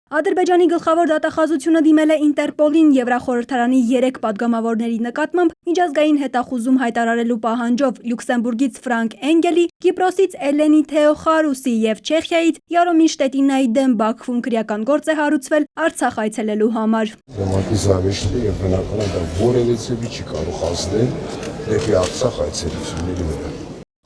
Ադրբեջանի գլխավոր դատախազությունը դիմել է Ինտերպոլին Եվրախորհրդարանի 3 падգամավորների նկատմամբ միջազգային հետախուզում հայտարարելու պահանջով Լյուքսեմբուրգից Ֆրանկ Էնգելի, Կիպրոսից Էլենի Թեոխարուսի եւ Չեխիայից Յարոմիր Շտետինայի դեմ Բաքվում քրեական գործ է հարուցվել Արցախ այցելելու համար։ Զավեշտի եւ բնականաբար դա որևէ ցեվի չի կարող հասնել դեպի Արցախ այցելությունների վրա։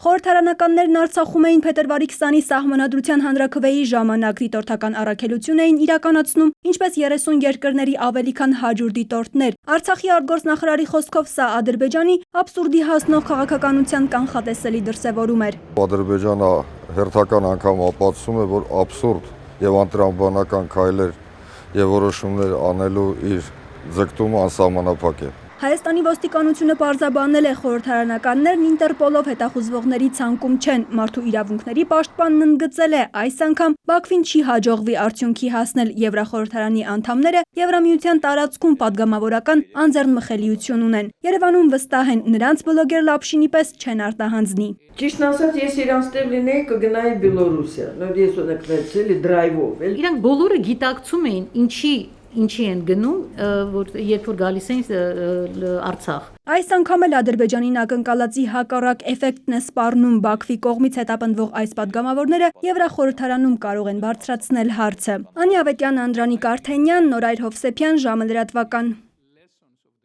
Խորհրդարանականներն Արցախում էին փետրվարի 20-ի Սահմանադրության հանրաքվեի ժամանակ դիտորդական առաքելություն էին իրականացնում, ինչպես 30 երկրների ավելի քան 100 դիտորդներ։ Արցախի արտգործնախարարի խոսքով սա Ադրբեջանի абսուրդի հասնող քաղաքականության կանխատեսելի դրսևորում էր։ Ադրբեջանը հերթական անգամ ապացուցում է, որ абսուրդ եւ անտրամաբանական քայլեր եւ որոշումներ անելու իր ձգտումը անսահմանափակ է։ Հայաստանի ոստիկանությունը պարզաբանել է խորհրդարանականներն Ինտերպոլով հետախուզվողների ցանկում չեն, մարդու իրավունքների պաշտպանն ընդգծել է այս անգամ Բաքվին չի հաջողվի արդյունքի հասնել Եվրախորհրդարանի անդամները Եվրամիության տարածքում падգամավորական անձեռնմխելիություն ունեն։ Երևանում վստահ են նրանց բլոգեր Լապշինի պես չեն արտահանձնի։ Ճիշտն ասած, ես իրանց տեղ լինեի կգնայի Բելոռուսիա, նոր ես ունեցել դրայվով։ Իրանք բոլորը գիտակցում էին ինչի են գնում, որ երբ որ գալիս են Արցախ։ Այս անգամ էլ Ադրբեջանին ակնկալածի հակառակ էֆեկտն է սպառնում Բաքվի կողմից հետապնդվող այս падգամավորները Եվրախորհրդարանում կարող են բարձրացնել հարցը։ Անի Ավետյան, Անդրանիկ Արթենյան, Նորայր Հովսեփյան, ժամը լրատվական։